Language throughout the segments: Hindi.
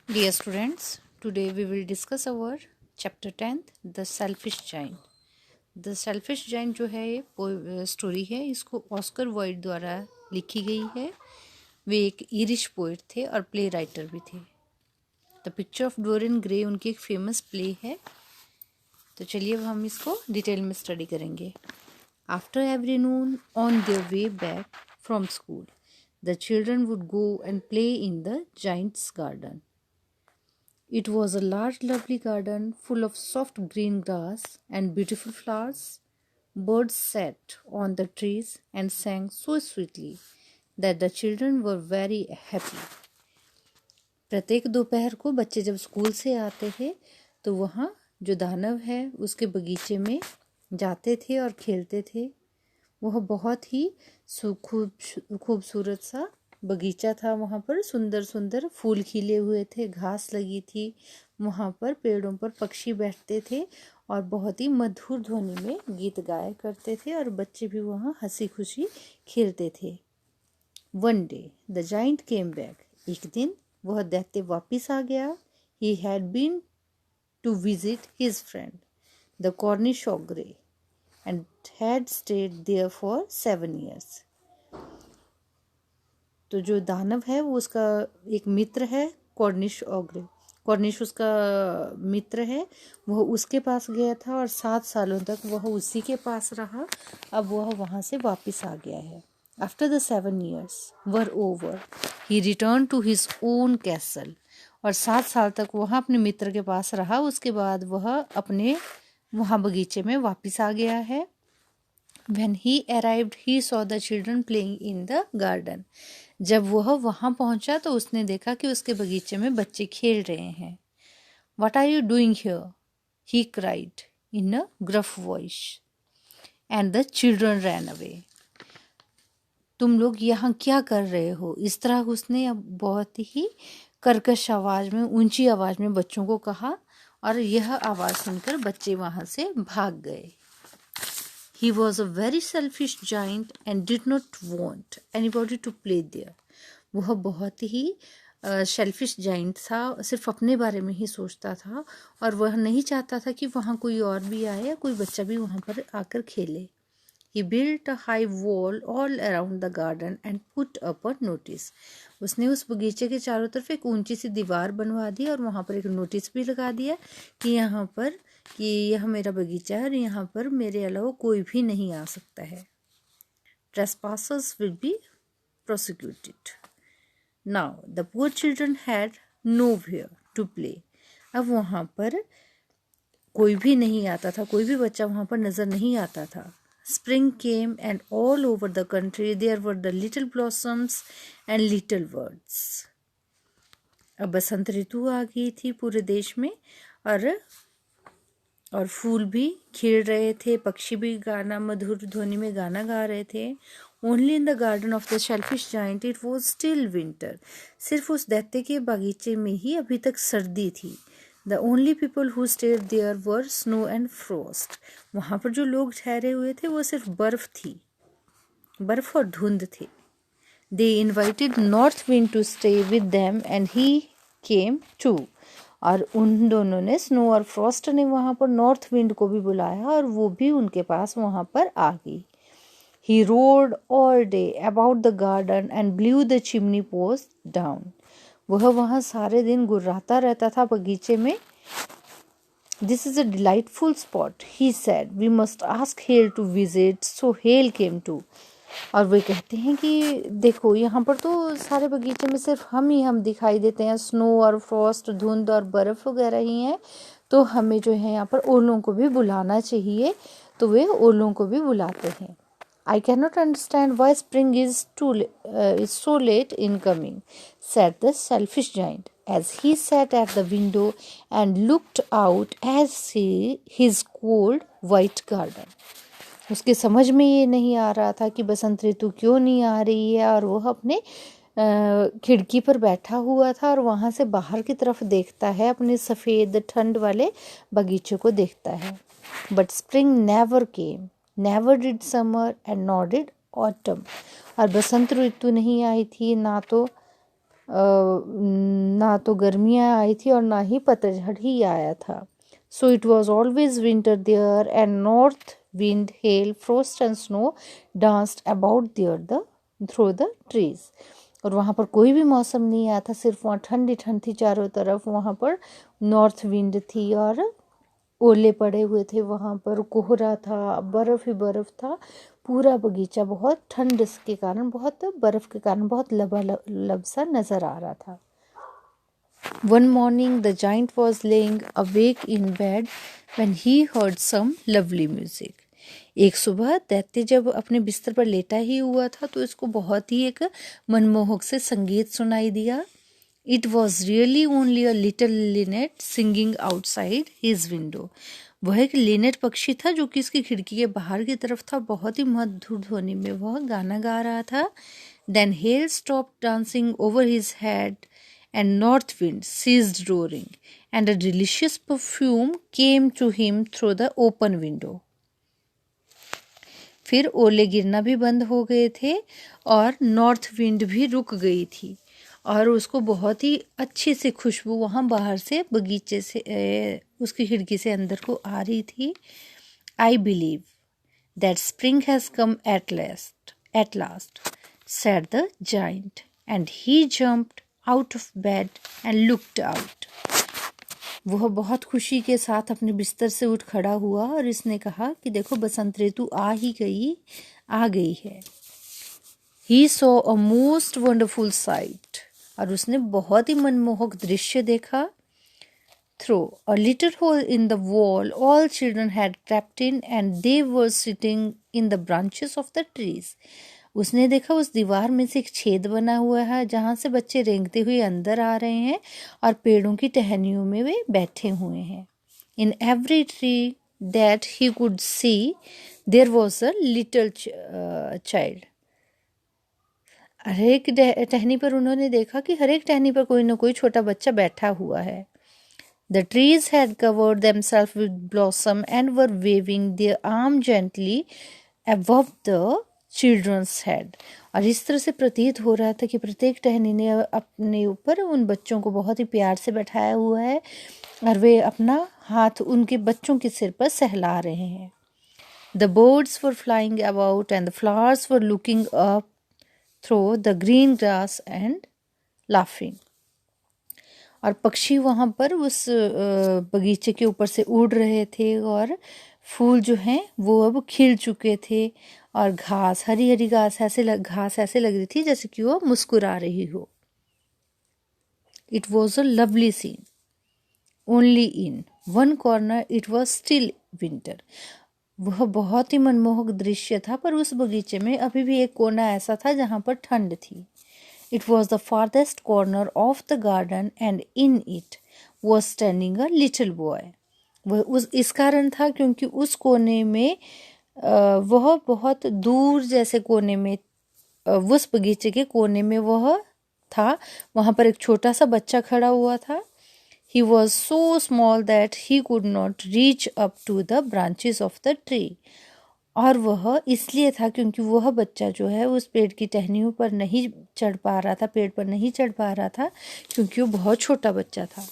Dear students, today we will discuss our chapter 10th, The Selfish Giant. The Selfish Giant जो है ये स्टोरी है, इसको ऑस्कर वाइल्ड द्वारा लिखी गई है। वे एक ईरिश पोइट थे और प्ले राइटर भी थे। The picture of Dorian Gray उनकी एक फेमस प्ले है। तो चलिए अब हम इसको डिटेल में स्टडी करेंगे। After every Noon on their way back from school the children would go and play in the Giants garden. It was a large, lovely garden full of soft green grass and beautiful flowers. Birds sat on the trees and sang so sweetly that the children were very happy. प्रत्येक दोपहर को बच्चे जब स्कूल से आते थे तो वहाँ जो दानव है उसके बगीचे में जाते थे और खेलते थे। वह बहुत ही खूबसूरत सा बगीचा था। वहाँ पर सुंदर सुंदर फूल खिले हुए थे, घास लगी थी। वहाँ पर पेड़ों पर पक्षी बैठते थे और बहुत ही मधुर ध्वनि में गीत गाया करते थे और बच्चे भी वहाँ हंसी खुशी खेलते थे। One day the giant came back. एक दिन वह दैत्य वापिस आ गया. He had been to visit his friend the Cornish ogre and had stayed there for 7 years. तो जो दानव है वो उसका एक मित्र है, कॉर्निश ऑग्रे. कॉर्निश उसका मित्र है. वह उसके पास गया था और 7 सालों तक वह उसी के पास रहा. अब वह वहाँ से वापस आ गया है. After the 7 years were over, he returned to his own castle. और 7 साल तक वह अपने मित्र के पास रहा. उसके बाद वह अपने वहाँ बगीचे में वापस आ गया है. When he arrived, he saw the children playing in the garden. जब वह वहाँ पहुँचा तो उसने देखा कि उसके बगीचे में बच्चे खेल रहे हैं. What are you doing here? He cried in a gruff voice. And the children ran away. तुम लोग यहाँ क्या कर रहे हो? इस तरह उसने अब बहुत ही कर्कश आवाज़ में, ऊंची आवाज़ में बच्चों को कहा और यह आवाज़ सुनकर बच्चे वहाँ से भाग गए. He was a very selfish giant and did not want anybody to play there. वह बहुत ही सेल्फिश जाइंट था, सिर्फ अपने बारे में ही सोचता था और वह नहीं चाहता था कि वहाँ कोई और भी आए या कोई बच्चा भी वहाँ पर आकर खेले. He built a high wall all around the garden and put up a notice. उसने उस बगीचे के चारों तरफ एक ऊंची सी दीवार बनवा दी और वहाँ पर एक नोटिस भी लगा दिया कि यहाँ पर कि यह मेरा बगीचा है और यहाँ पर मेरे अलावा कोई भी नहीं आ सकता है. Trespassers will be prosecuted. Now the poor children had nowhere to play. अब वहाँ पर कोई भी नहीं आता था, कोई भी बच्चा वहाँ पर नज़र नहीं आता था. Spring came and all over the country there were the little blossoms and little birds. अब बसंत ऋतु आ गई थी पूरे देश में और फूल भी खिल रहे थे, पक्षी भी गाना मधुर ध्वनि में गाना गा रहे थे. Only in the garden of the selfish giant it was still winter. सिर्फ उस दैत्य के बागीचे में ही अभी तक सर्दी थी. The only people who stayed there were snow and frost. वहाँ पर जो लोग ठहरे हुए थे वो सिर्फ बर्फ और धुंध थे. They invited North Wind to stay with them and he came too. और उन दोनों ने, स्नो और फ्रॉस्ट ने, वहाँ पर नॉर्थ विंड को भी बुलाया और वो भी उनके पास वहाँ पर आ गई. He rode all day about the garden and blew the chimney post down. वह वहाँ सारे दिन गुर्राता रहता था बगीचे में. This is a delightful spot, he said. We must ask Hale to visit. So Hale came too. और वे कहते हैं कि देखो यहाँ पर तो सारे बगीचे में सिर्फ हम दिखाई देते हैं, स्नो और फ्रॉस्ट, धुंध और बर्फ़ वगैरह ही हैं. तो हमें जो है यहाँ पर ओलों को भी बुलाना चाहिए. तो वे ओलों को भी बुलाते हैं. I cannot understand why spring is so late in coming, said the selfish giant, as he sat at the window and looked out at his cold white garden. उसके समझ में ये नहीं आ रहा था कि बसंत ऋतु क्यों नहीं आ रही है और वह अपने खिड़की पर बैठा हुआ था और वहाँ से बाहर की तरफ देखता है, अपने सफ़ेद ठंड वाले बगीचे को देखता है. But spring never came. Never did summer and nor did autumn. और बसंत ऋतु नहीं आई थी, ना तो ना तो गर्मियाँ आई थी और ना ही पतझड़ ही आया था. So it was always winter there, and north wind, hail, frost and snow danced about there through the trees. और वहाँ पर कोई भी मौसम नहीं आया था, सिर्फ वहाँ ठंडी ठंड थी चारों तरफ. वहाँ पर नॉर्थ विंड थी और ओले पड़े हुए थे, वहाँ पर कोहरा था, बर्फ़ ही बर्फ़ था. पूरा बगीचा बहुत ठंड के कारण, बहुत बर्फ़ के कारण बहुत लबालब सा नज़र आ रहा था. One morning the giant was laying awake in bed when he heard some lovely music. एक सुबह दैत्य जब अपने बिस्तर पर लेटा ही हुआ था तो इसको बहुत ही एक मनमोहक से संगीत सुनाई दिया. It was really only a little linnet singing outside his window. वह एक लिनेट पक्षी था जो कि इसकी खिड़की के बाहर की तरफ था. बहुत ही मधुर ध्वनि में वह गाना गा रहा था. Then hail stopped dancing over his head and north wind ceased roaring, and a delicious perfume came to him through the open window. फिर ओले गिरना भी बंद हो गए थे और नॉर्थ विंड भी रुक गई थी और उसको बहुत ही अच्छी सी खुशबू वहाँ बाहर से बगीचे से उसकी खिड़की से अंदर को आ रही थी. I believe that spring has come at last, said the giant, and he jumped out of bed and looked out. वह बहुत खुशी के साथ अपने बिस्तर से उठ खड़ा हुआ और इसने कहा कि देखो बसंत ऋतु आ गई है. He saw a most wonderful sight, और उसने बहुत ही मनमोहक दृश्य देखा. Through a little hole in the wall, all children had crept in, and they were sitting in the branches of the trees. उसने देखा उस दीवार में से एक छेद बना हुआ है जहाँ से बच्चे रेंगते हुए अंदर आ रहे हैं और पेड़ों की टहनियों में वे बैठे हुए हैं. In every tree that he could see, there was a little child. हर एक टहनी पर उन्होंने देखा कि हर एक टहनी पर कोई न कोई छोटा बच्चा बैठा हुआ है. The trees had covered themselves with blossom and were waving their arm gently above the children's head. और इस तरह से प्रतीत हो रहा था कि प्रत्येक टहनी ने अपने ऊपर उन बच्चों को बहुत ही प्यार से बैठाया हुआ है और वे अपना हाथ उनके बच्चों के सिर पर सहला रहे हैं. The birds were flying about and the flowers were looking up through the green grass and laughing. और पक्षी वहाँ पर उस बगीचे के ऊपर से उड़ रहे थे और फूल जो हैं वो अब खिल चुके थे और घास हरी हरी घास ऐसे लग रही थी जैसे कि वो मुस्कुरा रही हो. It was a lovely scene. Only in one corner it was still winter. वह बहुत ही मनमोहक दृश्य था पर उस बगीचे में अभी भी एक कोना ऐसा था जहाँ पर ठंड थी. It was the farthest corner of the garden and in it was standing a little boy. वह इस कारण था क्योंकि उस कोने में वह बहुत दूर जैसे कोने में उस बगीचे के कोने में वह था. वहाँ पर एक छोटा सा बच्चा खड़ा हुआ था. He was so small that he could not reach up to the branches of the tree. और वह इसलिए था क्योंकि वह बच्चा जो है उस पेड़ की टहनियों पर नहीं चढ़ पा रहा था, पेड़ पर नहीं चढ़ पा रहा था क्योंकि वो बहुत छोटा बच्चा था.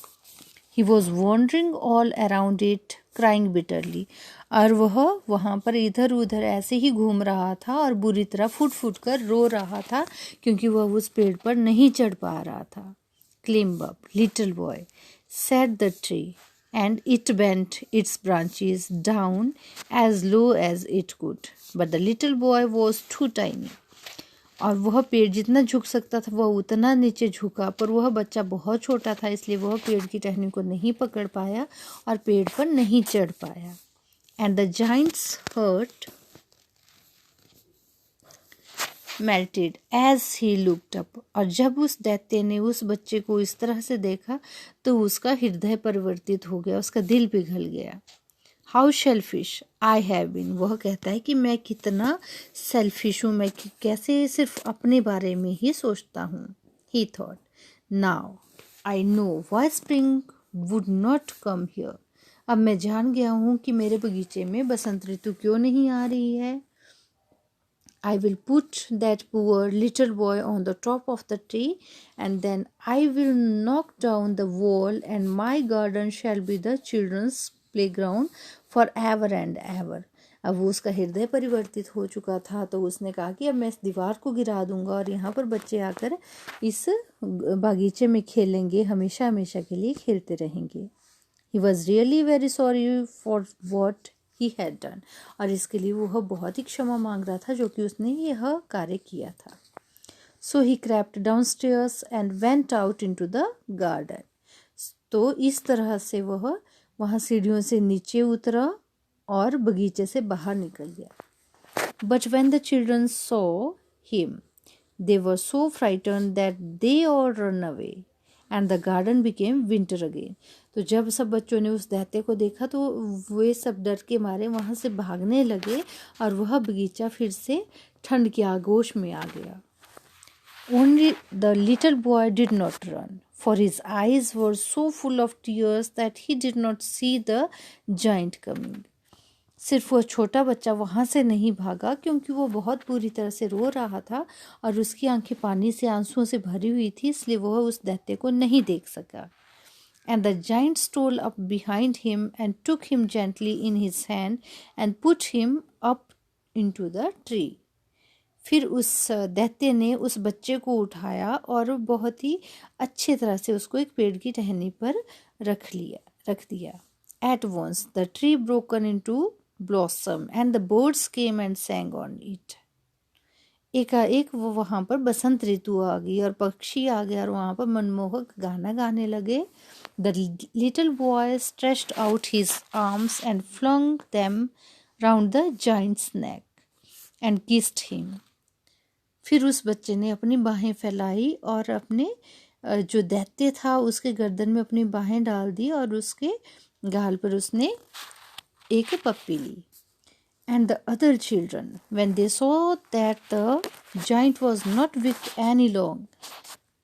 He was wandering all around it, crying bitterly. और वह वहाँ पर इधर उधर ऐसे ही घूम रहा था और बुरी तरह फूट फूट कर रो रहा था क्योंकि वह उस पेड़ पर नहीं चढ़ पा रहा था. Climb up, little boy, said the tree, and it bent its branches down as low as it could. But the little boy was too tiny. और वह पेड़ जितना झुक सकता था वह उतना नीचे झुका पर वह बच्चा बहुत छोटा था इसलिए वह पेड़ की टहनी को नहीं पकड़ पाया और पेड़ पर नहीं चढ़ पाया. And the giant's heart melted as he looked up. और जब उस दैत्य ने उस बच्चे को इस तरह से देखा तो उसका हृदय परिवर्तित हो गया, उसका दिल पिघल गया. How selfish I have been. वह कहता है कि मैं कितना सेल्फिश हूँ, मैं कैसे सिर्फ अपने बारे में ही सोचता हूँ. He thought, now I know why spring would not come here. अब मैं जान गया हूँ कि मेरे बगीचे में बसंत ऋतु क्यों नहीं आ रही है. I will put that poor little boy on the top of the tree, and then I will knock down the wall, and my garden shall be the children's playground forever and ever. अब वो उसका हृदय परिवर्तित हो चुका था, तो उसने कहा कि अब मैं इस दीवार को गिरा दूंगा और यहाँ पर बच्चे आकर इस बागीचे में खेलेंगे, हमेशा हमेशा के लिए खेलते रहेंगे. He was really very sorry for what he had done. और इसके लिए वह बहुत ही क्षमा मांग रहा था जो कि उसने यह कार्य किया था. So he crept downstairs and went out into the garden. तो इस तरह से वह वहाँ सीढ़ियों से नीचे उतरा और बगीचे से बाहर निकल गया. But when the children saw him, they were so frightened that they all ran away. And the garden became winter again. तो जब सब बच्चों ने उस दैत्य को देखा तो वे सब डर के मारे वहाँ से भागने लगे और वह बगीचा फिर से ठंड की आगोश में आ गया. Only the little boy did not run, for his eyes were so full of tears that he did not see the giant coming. सिर्फ वह छोटा बच्चा वहाँ से नहीं भागा क्योंकि वो बहुत बुरी तरह से रो रहा था और उसकी आंखें पानी से आंसुओं से भरी हुई थी, इसलिए वह उस दैत्य को नहीं देख सका. And the giant stole up behind him and took him gently in his hand and put him up into the tree. फिर उस दैत्य ने उस बच्चे को उठाया और बहुत ही अच्छे तरह से उसको एक पेड़ की टहनी पर रख दिया. At once the tree broken into blossom and the birds came and sang on it. एकाएक वो वहाँ पर बसंत ऋतु आ गई और पक्षी आ गए और वहाँ पर मनमोहक गाना गाने लगे. The little boy stretched out his arms and flung them round the giant's neck and kissed him. फिर उस बच्चे ने अपनी बाहें फैलाई और अपने जो दैत्य था उसके गर्दन में अपनी बाहें डाल दी और उसके गाल पर उसने एक पप्पी ली. And the other children, when they saw that the giant was not weak any long,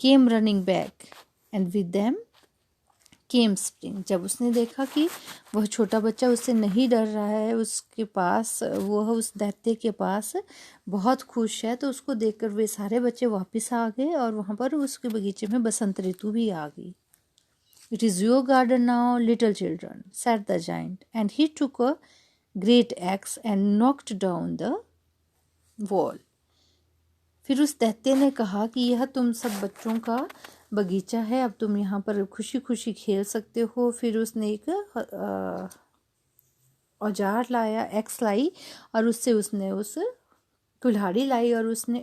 came running back, and with them came Spring. जब उसने देखा कि वह छोटा बच्चा उससे नहीं डर रहा है, उसके पास वह उस दैत्य के पास बहुत खुश है, तो उसको देखकर वे सारे बच्चे वापस आ गए और वहाँ पर उसके बगीचे में बसंत ऋतु भी आ गई. It is your garden now, little children, said the giant, and he took a great axe and knocked down the wall. फिर उस दैत्य ने कहा कि यह तुम सब बच्चों का बगीचा है, अब तुम यहाँ पर खुशी खुशी खेल सकते हो. फिर उसने एक औजार लाया, एक्स लाई और उससे उसने उस कुल्हाड़ी लाई और उसने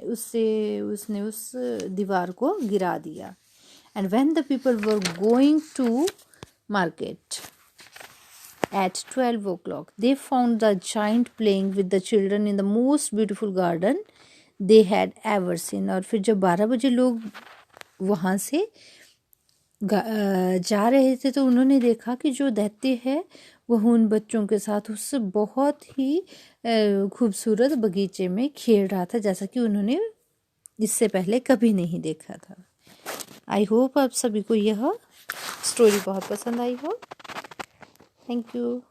उस दीवार को गिरा दिया. And when the people were going to market at 12 o'clock, they found the giant playing with the children in the most beautiful garden they had ever seen. और फिर जब 12 बजे लोग वहाँ से जा रहे थे तो उन्होंने देखा कि जो दैत्य है वह उन बच्चों के साथ उस बहुत ही खूबसूरत बगीचे में खेल रहा था, जैसा कि उन्होंने इससे पहले कभी नहीं देखा था. आई होप आप सभी को यह स्टोरी बहुत पसंद आई हो. Thank you.